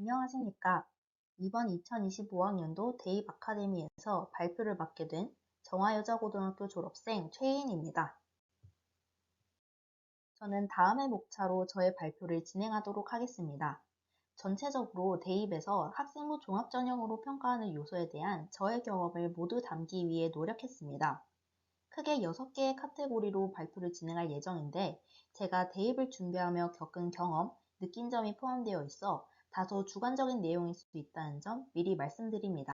안녕하십니까. 이번 2025학년도 대입 아카데미에서 발표를 맡게 된 정화여자고등학교 졸업생 최혜인입니다. 저는 다음의 목차로 저의 발표를 진행하도록 하겠습니다. 전체적으로 대입에서 학생부 종합전형으로 평가하는 요소에 대한 저의 경험을 모두 담기 위해 노력했습니다. 크게 6개의 카테고리로 발표를 진행할 예정인데 제가 대입을 준비하며 겪은 경험, 느낀 점이 포함되어 있어 다소 주관적인 내용일 수도 있다는 점 미리 말씀드립니다.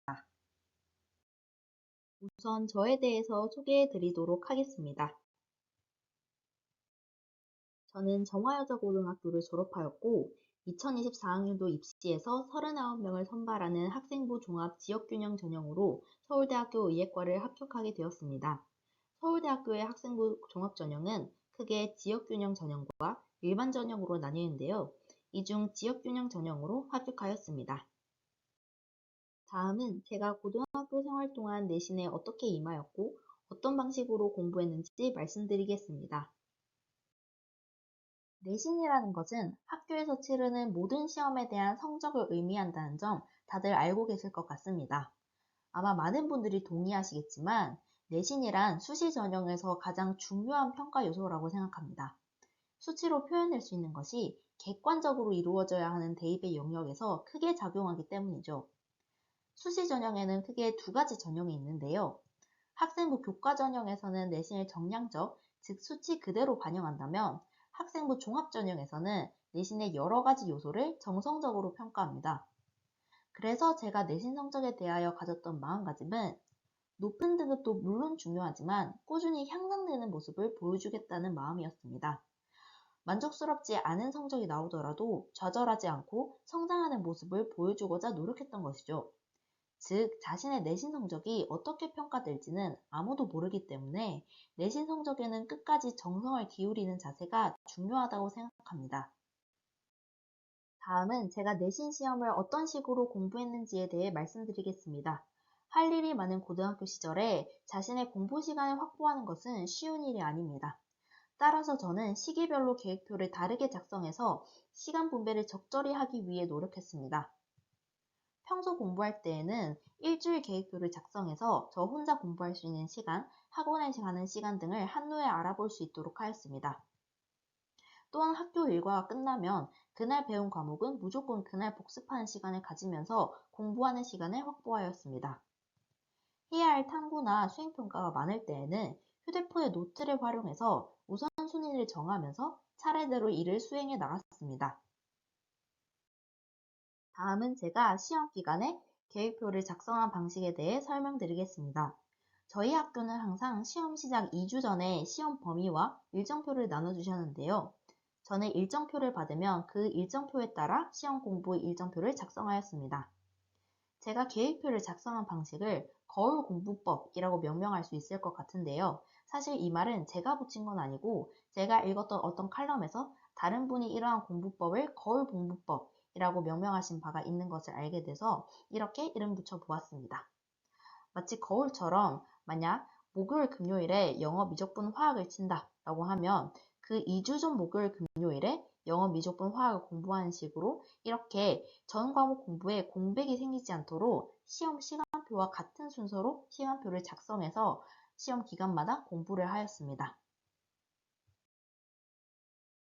우선 저에 대해서 소개해 드리도록 하겠습니다. 저는 정화여자고등학교를 졸업하였고 2024학년도 입시에서 39명을 선발하는 학생부 종합 지역균형 전형으로 서울대학교 의예과를 합격하게 되었습니다. 서울대학교의 학생부 종합전형은 크게 지역균형 전형과 일반 전형으로 나뉘는데요. 이 중 지역균형 전형으로 합격하였습니다. 다음은 제가 고등학교 생활 동안 내신에 어떻게 임하였고 어떤 방식으로 공부했는지 말씀드리겠습니다. 내신이라는 것은 학교에서 치르는 모든 시험에 대한 성적을 의미한다는 점 다들 알고 계실 것 같습니다. 아마 많은 분들이 동의하시겠지만 내신이란 수시 전형에서 가장 중요한 평가 요소라고 생각합니다. 수치로 표현할 수 있는 것이 객관적으로 이루어져야 하는 대입의 영역에서 크게 작용하기 때문이죠. 수시 전형에는 크게 두 가지 전형이 있는데요. 학생부 교과 전형에서는 내신을 정량적, 즉 수치 그대로 반영한다면 학생부 종합 전형에서는 내신의 여러 가지 요소를 정성적으로 평가합니다. 그래서 제가 내신 성적에 대하여 가졌던 마음가짐은 높은 등급도 물론 중요하지만 꾸준히 향상되는 모습을 보여주겠다는 마음이었습니다. 만족스럽지 않은 성적이 나오더라도 좌절하지 않고 성장하는 모습을 보여주고자 노력했던 것이죠. 즉, 자신의 내신 성적이 어떻게 평가될지는 아무도 모르기 때문에 내신 성적에는 끝까지 정성을 기울이는 자세가 중요하다고 생각합니다. 다음은 제가 내신 시험을 어떤 식으로 공부했는지에 대해 말씀드리겠습니다. 할 일이 많은 고등학교 시절에 자신의 공부 시간을 확보하는 것은 쉬운 일이 아닙니다. 따라서 저는 시기별로 계획표를 다르게 작성해서 시간 분배를 적절히 하기 위해 노력했습니다. 평소 공부할 때에는 일주일 계획표를 작성해서 저 혼자 공부할 수 있는 시간, 학원에 가는 시간 등을 한눈에 알아볼 수 있도록 하였습니다. 또한 학교 일과가 끝나면 그날 배운 과목은 무조건 그날 복습하는 시간을 가지면서 공부하는 시간을 확보하였습니다. 해야 할 탐구나 수행평가가 많을 때에는 휴대폰의 노트를 활용해서 우선순위를 정하면서 차례대로 일을 수행해 나갔습니다. 다음은 제가 시험 기간에 계획표를 작성한 방식에 대해 설명드리겠습니다. 저희 학교는 항상 시험 시작 2주 전에 시험 범위와 일정표를 나눠주셨는데요. 저는 일정표를 받으면 그 일정표에 따라 시험 공부 일정표를 작성하였습니다. 제가 계획표를 작성한 방식을 거울 공부법이라고 명명할 수 있을 것 같은데요. 사실 이 말은 제가 붙인 건 아니고 제가 읽었던 어떤 칼럼에서 다른 분이 이러한 공부법을 거울 공부법이라고 명명하신 바가 있는 것을 알게 돼서 이렇게 이름 붙여 보았습니다. 마치 거울처럼 만약 목요일 금요일에 영어 미적분 화학을 친다 라고 하면 그 2주 전 목요일 금요일에 영어 미적분 화학을 공부하는 식으로 이렇게 전 과목 공부에 공백이 생기지 않도록 시험 시간표와 같은 순서로 시간표를 작성해서 시험 기간마다 공부를 하였습니다.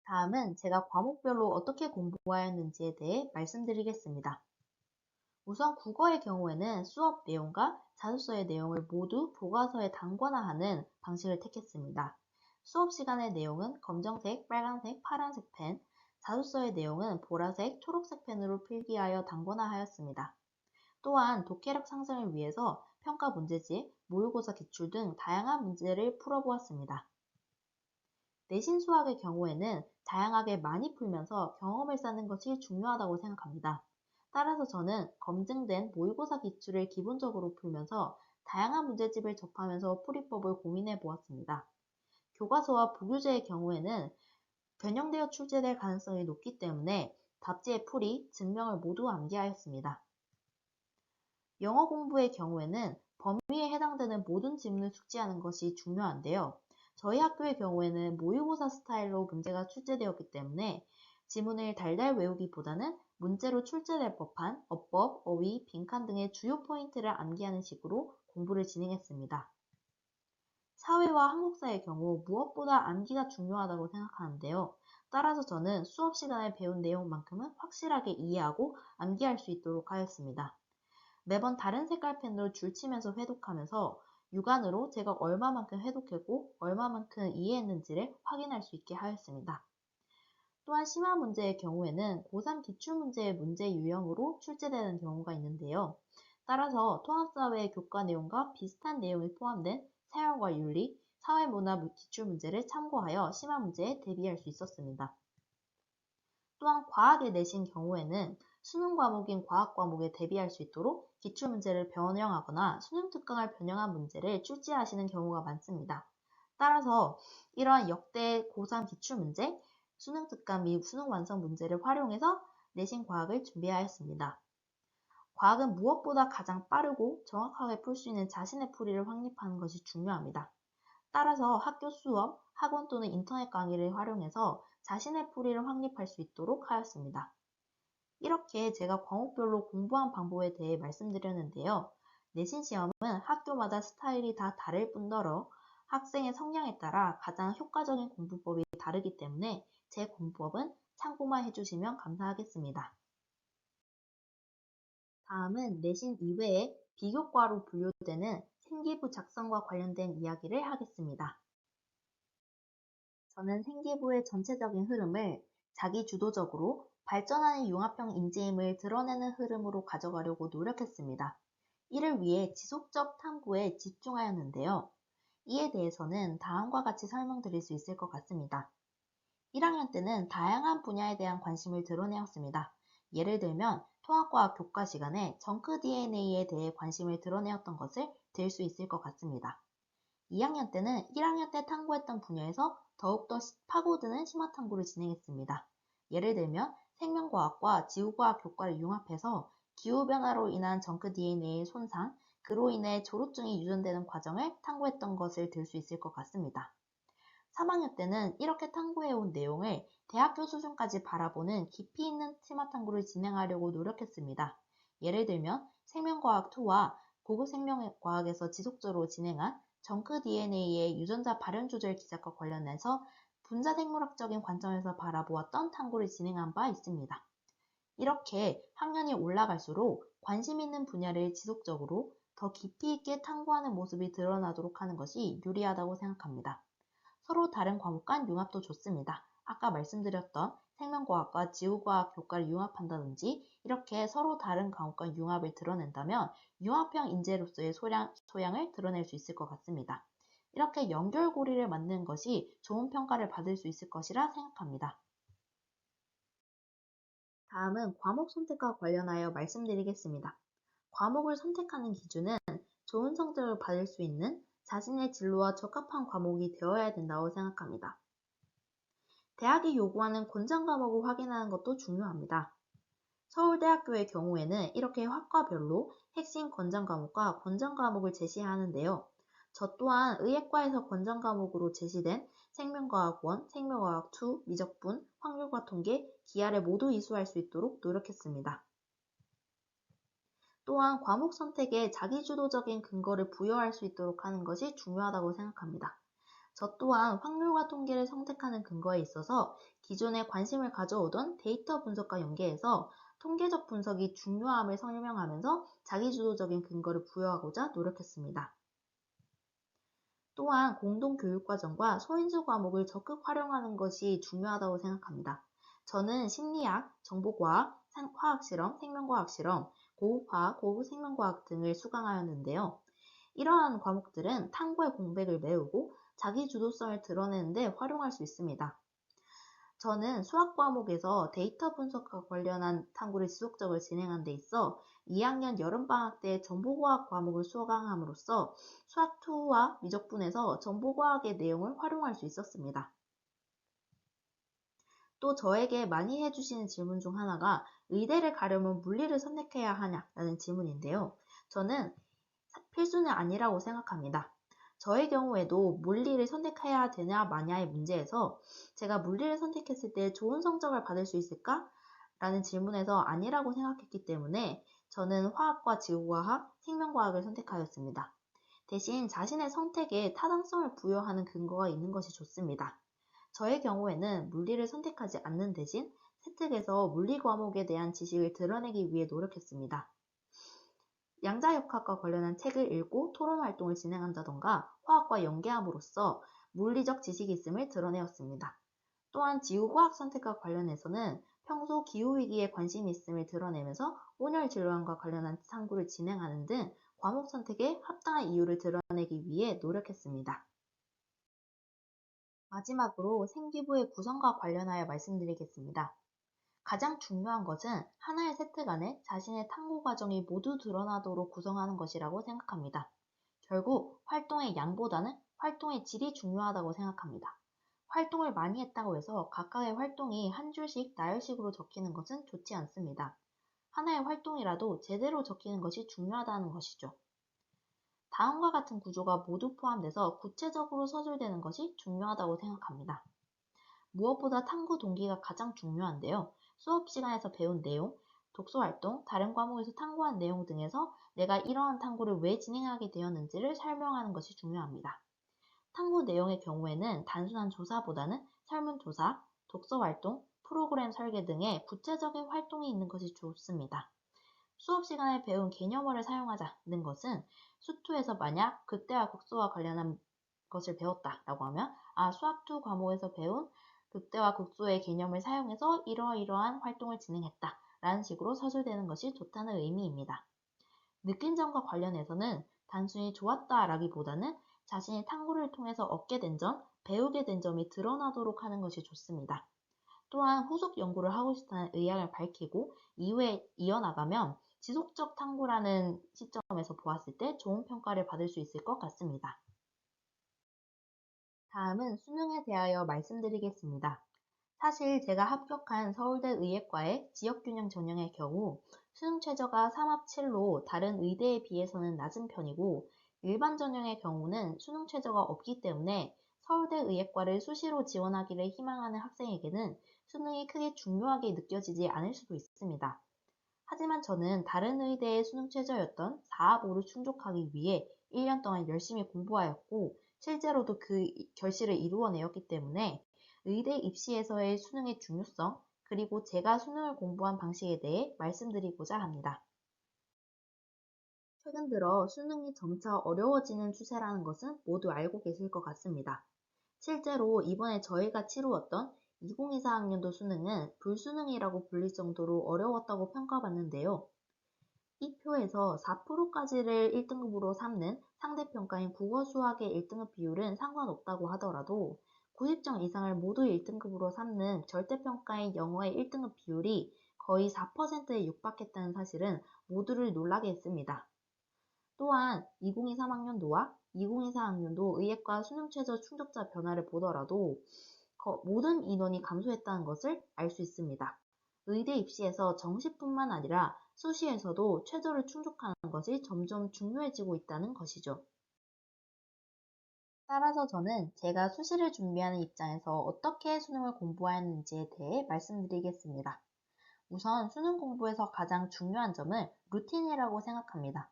다음은 제가 과목별로 어떻게 공부하였는지에 대해 말씀드리겠습니다. 우선 국어의 경우에는 수업 내용과 자소서의 내용을 모두 교과서에 단권화하는 방식을 택했습니다. 수업 시간의 내용은 검정색, 빨간색, 파란색 펜, 자소서의 내용은 보라색, 초록색 펜으로 필기하여 단권화하였습니다. 또한 독해력 상승을 위해서 평가 문제집, 모의고사 기출 등 다양한 문제를 풀어보았습니다. 내신 수학의 경우에는 다양하게 많이 풀면서 경험을 쌓는 것이 중요하다고 생각합니다. 따라서 저는 검증된 모의고사 기출을 기본적으로 풀면서 다양한 문제집을 접하면서 풀이법을 고민해 보았습니다. 교과서와 부교재의 경우에는 변형되어 출제될 가능성이 높기 때문에 답지의 풀이, 증명을 모두 암기하였습니다. 영어 공부의 경우에는 범위에 해당되는 모든 지문을 숙지하는 것이 중요한데요. 저희 학교의 경우에는 모의고사 스타일로 문제가 출제되었기 때문에 지문을 달달 외우기보다는 문제로 출제될 법한 어법, 어휘, 빈칸 등의 주요 포인트를 암기하는 식으로 공부를 진행했습니다. 사회와 한국사의 경우 무엇보다 암기가 중요하다고 생각하는데요. 따라서 저는 수업 시간에 배운 내용만큼은 확실하게 이해하고 암기할 수 있도록 하였습니다. 매번 다른 색깔 펜으로 줄치면서 회독하면서 육안으로 제가 얼마만큼 회독했고 얼마만큼 이해했는지를 확인할 수 있게 하였습니다. 또한 심화 문제의 경우에는 고3 기출문제의 문제 유형으로 출제되는 경우가 있는데요. 따라서 통합사회 교과 내용과 비슷한 내용이 포함된 사회과 윤리, 사회문화 기출문제를 참고하여 심화 문제에 대비할 수 있었습니다. 또한 과학에 내신 경우에는 수능 과목인 과학 과목에 대비할 수 있도록 기출문제를 변형하거나 수능 특강을 변형한 문제를 출제하시는 경우가 많습니다. 따라서 이러한 역대 고3 기출문제, 수능 특강 및 수능 완성 문제를 활용해서 내신 과학을 준비하였습니다. 과학은 무엇보다 가장 빠르고 정확하게 풀 수 있는 자신의 풀이를 확립하는 것이 중요합니다. 따라서 학교 수업, 학원 또는 인터넷 강의를 활용해서 자신의 풀이를 확립할 수 있도록 하였습니다. 이렇게 제가 과목별로 공부한 방법에 대해 말씀드렸는데요. 내신 시험은 학교마다 스타일이 다 다를 뿐더러 학생의 성향에 따라 가장 효과적인 공부법이 다르기 때문에 제 공부법은 참고만 해주시면 감사하겠습니다. 다음은 내신 이외에 비교과로 분류되는 생기부 작성과 관련된 이야기를 하겠습니다. 저는 생기부의 전체적인 흐름을 자기주도적으로 발전하는 융합형 인재임을 드러내는 흐름으로 가져가려고 노력했습니다. 이를 위해 지속적 탐구에 집중하였는데요. 이에 대해서는 다음과 같이 설명드릴 수 있을 것 같습니다. 1학년 때는 다양한 분야에 대한 관심을 드러내었습니다. 예를 들면 통합과학 교과 시간에 정크 DNA에 대해 관심을 드러내었던 것을 들 수 있을 것 같습니다. 2학년 때는 1학년 때 탐구했던 분야에서 더욱더 파고드는 심화 탐구를 진행했습니다. 예를 들면 생명과학과 지구과학 교과를 융합해서 기후변화로 인한 정크 DNA의 손상, 그로 인해 조루증이 유전되는 과정을 탐구했던 것을 들 수 있을 것 같습니다. 3학년 때는 이렇게 탐구해온 내용을 대학교 수준까지 바라보는 깊이 있는 심화 탐구를 진행하려고 노력했습니다. 예를 들면 생명과학2와 고급 생명과학에서 지속적으로 진행한 정크 DNA의 유전자 발현 조절 기작과 관련해서 분자 생물학적인 관점에서 바라보았던 탐구를 진행한 바 있습니다. 이렇게 학년이 올라갈수록 관심 있는 분야를 지속적으로 더 깊이 있게 탐구하는 모습이 드러나도록 하는 것이 유리하다고 생각합니다. 서로 다른 과목 간 융합도 좋습니다. 아까 말씀드렸던 생명과학과 지구과학 교과를 융합한다든지 이렇게 서로 다른 과목 간 융합을 드러낸다면 융합형 인재로서의 소양을 드러낼 수 있을 것 같습니다. 이렇게 연결고리를 만드는 것이 좋은 평가를 받을 수 있을 것이라 생각합니다. 다음은 과목 선택과 관련하여 말씀드리겠습니다. 과목을 선택하는 기준은 좋은 성적을 받을 수 있는 자신의 진로와 적합한 과목이 되어야 된다고 생각합니다. 대학이 요구하는 권장 과목을 확인하는 것도 중요합니다. 서울대학교의 경우에는 이렇게 학과별로 핵심 권장 과목과 권장 과목을 제시하는데요. 저 또한 의예과에서 권장 과목으로 제시된 생명과학 1, 생명과학 2, 미적분, 확률과 통계, 기하를 모두 이수할 수 있도록 노력했습니다. 또한 과목 선택에 자기주도적인 근거를 부여할 수 있도록 하는 것이 중요하다고 생각합니다. 저 또한 확률과 통계를 선택하는 근거에 있어서 기존에 관심을 가져오던 데이터 분석과 연계해서 통계적 분석이 중요함을 설명하면서 자기주도적인 근거를 부여하고자 노력했습니다. 또한 공동교육과정과 소인수 과목을 적극 활용하는 것이 중요하다고 생각합니다. 저는 심리학, 정보과학, 화학실험, 생명과학실험, 고급화학, 고급생명과학 등을 수강하였는데요. 이러한 과목들은 탐구의 공백을 메우고 자기 주도성을 드러내는 데 활용할 수 있습니다. 저는 수학 과목에서 데이터 분석과 관련한 탐구를 지속적으로 진행한 데 있어 2학년 여름방학 때 정보과학 과목을 수강함으로써 수학2와 미적분에서 정보과학의 내용을 활용할 수 있었습니다. 또 저에게 많이 해주시는 질문 중 하나가 의대를 가려면 물리를 선택해야 하냐라는 질문인데요. 저는 필수는 아니라고 생각합니다. 저의 경우에도 물리를 선택해야 되냐 마냐의 문제에서 제가 물리를 선택했을 때 좋은 성적을 받을 수 있을까? 라는 질문에서 아니라고 생각했기 때문에 저는 화학과 지구과학, 생명과학을 선택하였습니다. 대신 자신의 선택에 타당성을 부여하는 근거가 있는 것이 좋습니다. 저의 경우에는 물리를 선택하지 않는 대신 세특에서 물리 과목에 대한 지식을 드러내기 위해 노력했습니다. 양자역학과 관련한 책을 읽고 토론 활동을 진행한다던가 화학과 연계함으로써 물리적 지식이 있음을 드러내었습니다. 또한 지구과학 선택과 관련해서는 평소 기후위기에 관심이 있음을 드러내면서 온열 질환과 관련한 탐구를 진행하는 등 과목 선택에 합당한 이유를 드러내기 위해 노력했습니다. 마지막으로 생기부의 구성과 관련하여 말씀드리겠습니다. 가장 중요한 것은 하나의 세특 안에 자신의 탐구 과정이 모두 드러나도록 구성하는 것이라고 생각합니다. 결국 활동의 양보다는 활동의 질이 중요하다고 생각합니다. 활동을 많이 했다고 해서 각각의 활동이 한 줄씩 나열식으로 적히는 것은 좋지 않습니다. 하나의 활동이라도 제대로 적히는 것이 중요하다는 것이죠. 다음과 같은 구조가 모두 포함돼서 구체적으로 서술되는 것이 중요하다고 생각합니다. 무엇보다 탐구 동기가 가장 중요한데요. 수업 시간에서 배운 내용, 독서활동, 다른 과목에서 탐구한 내용 등에서 내가 이러한 탐구를 왜 진행하게 되었는지를 설명하는 것이 중요합니다. 탐구 내용의 경우에는 단순한 조사보다는 설문조사, 독서활동, 프로그램 설계 등의 구체적인 활동이 있는 것이 좋습니다. 수업 시간에 배운 개념어를 사용하자는 것은 수투에서 만약 극대화 극소와 관련한 것을 배웠다라고 하면 수학2 과목에서 배운 극대화 극소의 개념을 사용해서 이러이러한 활동을 진행했다 라는 식으로 서술되는 것이 좋다는 의미입니다. 느낀 점과 관련해서는 단순히 좋았다 라기보다는 자신이 탐구를 통해서 얻게 된 점, 배우게 된 점이 드러나도록 하는 것이 좋습니다. 또한 후속 연구를 하고 싶다는 의향을 밝히고 이후에 이어나가면 지속적 탐구라는 시점에서 보았을 때 좋은 평가를 받을 수 있을 것 같습니다. 다음은 수능에 대하여 말씀드리겠습니다. 사실 제가 합격한 서울대 의예과의 지역균형 전형의 경우 수능 최저가 3합7로 다른 의대에 비해서는 낮은 편이고 일반 전형의 경우는 수능 최저가 없기 때문에 서울대 의예과를 수시로 지원하기를 희망하는 학생에게는 수능이 크게 중요하게 느껴지지 않을 수도 있습니다. 하지만 저는 다른 의대의 수능 최저였던 4합5를 충족하기 위해 1년 동안 열심히 공부하였고 실제로도 그 결실을 이루어내었기 때문에 의대 입시에서의 수능의 중요성 그리고 제가 수능을 공부한 방식에 대해 말씀드리고자 합니다. 최근 들어 수능이 점차 어려워지는 추세라는 것은 모두 알고 계실 것 같습니다. 실제로 이번에 저희가 치루었던 2024 학년도 수능은 불수능이라고 불릴 정도로 어려웠다고 평가받는데요. 이 표에서 4%까지를 1등급으로 삼는 상대평가인 국어 수학의 1등급 비율은 상관없다고 하더라도 90점 이상을 모두 1등급으로 삼는 절대평가인 영어의 1등급 비율이 거의 4%에 육박했다는 사실은 모두를 놀라게 했습니다. 또한 2023 학년도와 2024 학년도 의예과 수능 최저 충족자 변화를 보더라도 모든 인원이 감소했다는 것을 알 수 있습니다. 의대 입시에서 정시뿐만 아니라 수시에서도 최저를 충족하는 것이 점점 중요해지고 있다는 것이죠. 따라서 저는 제가 수시를 준비하는 입장에서 어떻게 수능을 공부하는지에 대해 말씀드리겠습니다. 우선 수능 공부에서 가장 중요한 점은 루틴이라고 생각합니다.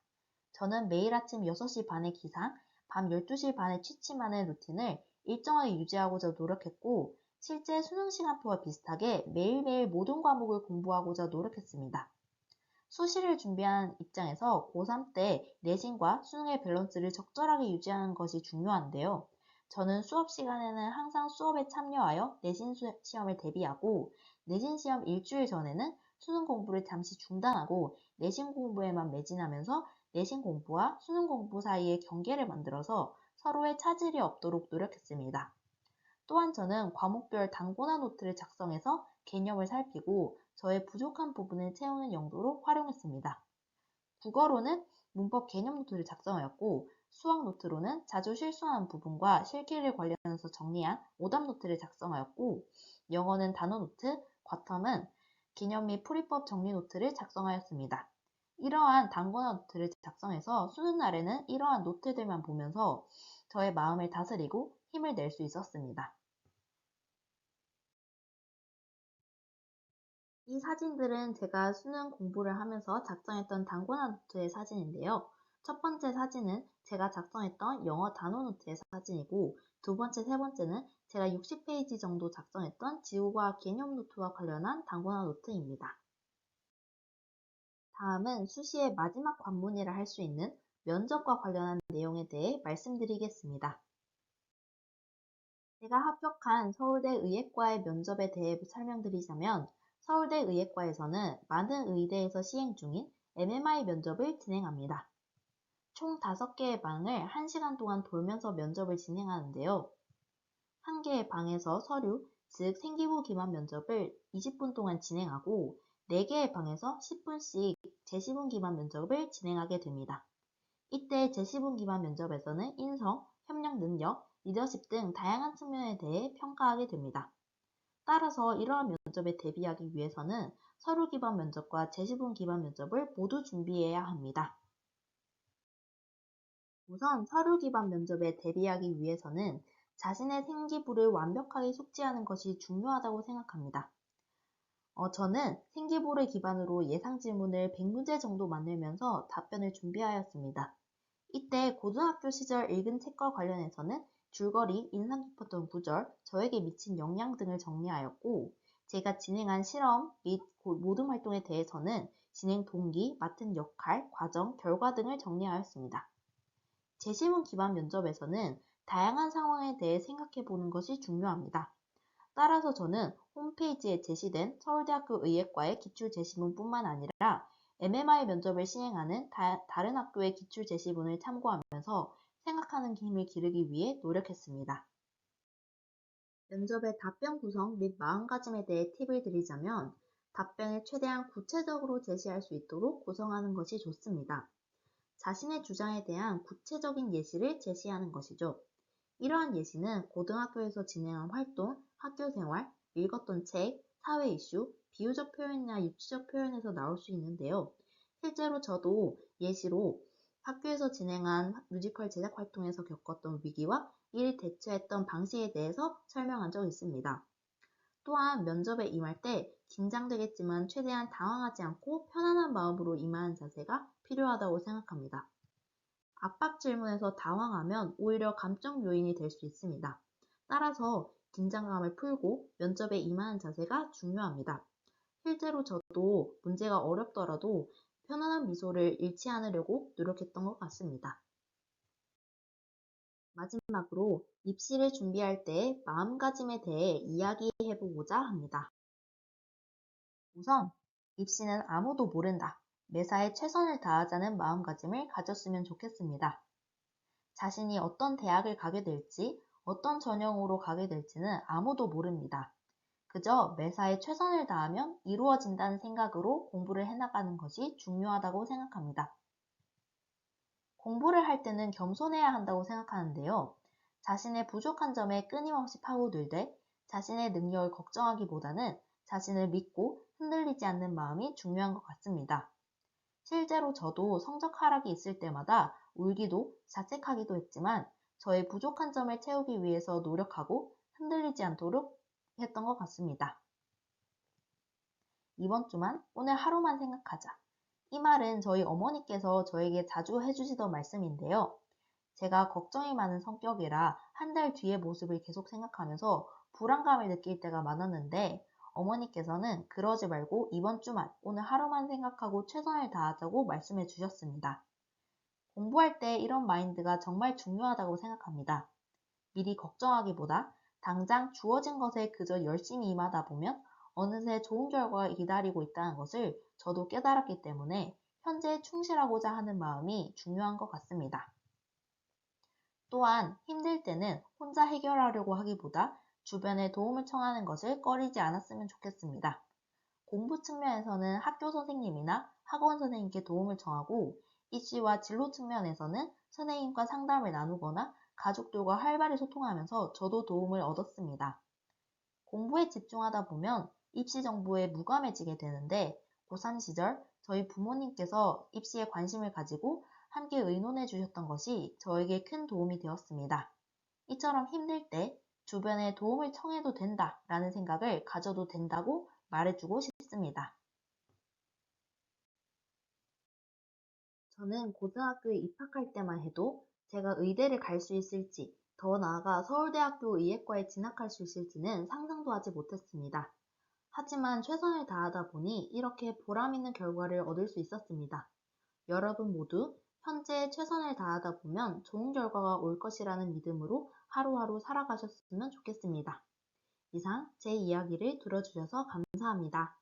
저는 매일 아침 6시 반에 기상, 밤 12시 반에 취침하는 루틴을 일정하게 유지하고자 노력했고 실제 수능 시간표와 비슷하게 매일매일 모든 과목을 공부하고자 노력했습니다. 수시를 준비하는 입장에서 고3 때 내신과 수능의 밸런스를 적절하게 유지하는 것이 중요한데요. 저는 수업 시간에는 항상 수업에 참여하여 내신 시험을 대비하고 내신 시험 일주일 전에는 수능 공부를 잠시 중단하고 내신 공부에만 매진하면서 내신 공부와 수능 공부 사이에 경계를 만들어서 서로의 차질이 없도록 노력했습니다. 또한 저는 과목별 단권화 노트를 작성해서 개념을 살피고 저의 부족한 부분을 채우는 용도로 활용했습니다. 국어로는 문법 개념 노트를 작성하였고 수학 노트로는 자주 실수하는 부분과 실기를 관련해서 정리한 오답 노트를 작성하였고 영어는 단어 노트, 과텀은 개념 및 풀이법 정리 노트를 작성하였습니다. 이러한 단권화 노트를 작성해서 수능 날에는 이러한 노트들만 보면서 저의 마음을 다스리고 힘을 낼 수 있었습니다. 이 사진들은 제가 수능 공부를 하면서 작성했던 단권화 노트의 사진인데요. 첫 번째 사진은 제가 작성했던 영어 단어 노트의 사진이고, 두 번째, 세 번째는 제가 60페이지 정도 작성했던 지구과학 개념 노트와 관련한 단권화 노트입니다. 다음은 수시의 마지막 관문이라 할 수 있는 면접과 관련한 내용에 대해 말씀드리겠습니다. 제가 합격한 서울대 의예과의 면접에 대해 설명드리자면, 서울대 의예과에서는 많은 의대에서 시행 중인 MMI 면접을 진행합니다. 총 5개의 방을 1시간 동안 돌면서 면접을 진행하는데요. 한 개의 방에서 서류, 즉 생기부 기반 면접을 20분 동안 진행하고 4개의 방에서 10분씩 제시문 기반 면접을 진행하게 됩니다. 이때 제시문 기반 면접에서는 인성, 협력 능력, 리더십 등 다양한 측면에 대해 평가하게 됩니다. 따라서 이러한 면접에 대비하기 위해서는 서류 기반 면접과 제시문 기반 면접을 모두 준비해야 합니다. 우선 서류 기반 면접에 대비하기 위해서는 자신의 생기부를 완벽하게 숙지하는 것이 중요하다고 생각합니다. 저는 생기부를 기반으로 예상 질문을 100문제 정도 만들면서 답변을 준비하였습니다. 이때 고등학교 시절 읽은 책과 관련해서는 줄거리, 인상 깊었던 구절, 저에게 미친 영향 등을 정리하였고, 제가 진행한 실험 및 모든 활동에 대해서는 진행 동기, 맡은 역할, 과정, 결과 등을 정리하였습니다. 제시문 기반 면접에서는 다양한 상황에 대해 생각해 보는 것이 중요합니다. 따라서 저는 홈페이지에 제시된 서울대학교 의예과의 기출제시문뿐만 아니라 MMI 면접을 시행하는 다른 학교의 기출제시문을 참고하면서 생각하는 힘을 기르기 위해 노력했습니다. 면접의 답변 구성 및 마음가짐에 대해 팁을 드리자면, 답변을 최대한 구체적으로 제시할 수 있도록 구성하는 것이 좋습니다. 자신의 주장에 대한 구체적인 예시를 제시하는 것이죠. 이러한 예시는 고등학교에서 진행한 활동, 학교 생활, 읽었던 책, 사회 이슈, 비유적 표현이나 육지적 표현에서 나올 수 있는데요. 실제로 저도 예시로 학교에서 진행한 뮤지컬 제작 활동에서 겪었던 위기와 이를 대처했던 방식에 대해서 설명한 적이 있습니다. 또한 면접에 임할 때 긴장되겠지만 최대한 당황하지 않고 편안한 마음으로 임하는 자세가 필요하다고 생각합니다. 압박 질문에서 당황하면 오히려 감점 요인이 될 수 있습니다. 따라서 긴장감을 풀고 면접에 임하는 자세가 중요합니다. 실제로 저도 문제가 어렵더라도 편안한 미소를 잃지 않으려고 노력했던 것 같습니다. 마지막으로 입시를 준비할 때의 마음가짐에 대해 이야기해보고자 합니다. 우선 입시는 아무도 모른다. 매사에 최선을 다하자는 마음가짐을 가졌으면 좋겠습니다. 자신이 어떤 대학을 가게 될지, 어떤 전형으로 가게 될지는 아무도 모릅니다. 그저 매사에 최선을 다하면 이루어진다는 생각으로 공부를 해나가는 것이 중요하다고 생각합니다. 공부를 할 때는 겸손해야 한다고 생각하는데요. 자신의 부족한 점에 끊임없이 파고들되 자신의 능력을 걱정하기보다는 자신을 믿고 흔들리지 않는 마음이 중요한 것 같습니다. 실제로 저도 성적 하락이 있을 때마다 울기도 자책하기도 했지만 저의 부족한 점을 채우기 위해서 노력하고 흔들리지 않도록 했던 것 같습니다. 이번 주만 오늘 하루만 생각하자. 이 말은 저희 어머니께서 저에게 자주 해주시던 말씀인데요. 제가 걱정이 많은 성격이라 한 달 뒤의 모습을 계속 생각하면서 불안감을 느낄 때가 많았는데 어머니께서는 그러지 말고 이번 주만, 오늘 하루만 생각하고 최선을 다하자고 말씀해 주셨습니다. 공부할 때 이런 마인드가 정말 중요하다고 생각합니다. 미리 걱정하기보다 당장 주어진 것에 그저 열심히 임하다 보면 어느새 좋은 결과가 기다리고 있다는 것을 저도 깨달았기 때문에 현재에 충실하고자 하는 마음이 중요한 것 같습니다. 또한 힘들 때는 혼자 해결하려고 하기보다 주변에 도움을 청하는 것을 꺼리지 않았으면 좋겠습니다. 공부 측면에서는 학교 선생님이나 학원 선생님께 도움을 청하고 입시와 진로 측면에서는 선생님과 상담을 나누거나 가족들과 활발히 소통하면서 저도 도움을 얻었습니다. 공부에 집중하다 보면 입시 정보에 무감해지게 되는데 고3 시절 저희 부모님께서 입시에 관심을 가지고 함께 의논해 주셨던 것이 저에게 큰 도움이 되었습니다. 이처럼 힘들 때 주변에 도움을 청해도 된다라는 생각을 가져도 된다고 말해주고 싶습니다. 저는 고등학교에 입학할 때만 해도 제가 의대를 갈 수 있을지, 더 나아가 서울대학교 의예과에 진학할 수 있을지는 상상도 하지 못했습니다. 하지만 최선을 다하다 보니 이렇게 보람 있는 결과를 얻을 수 있었습니다. 여러분 모두 현재 최선을 다하다 보면 좋은 결과가 올 것이라는 믿음으로 하루하루 살아가셨으면 좋겠습니다. 이상 제 이야기를 들어주셔서 감사합니다.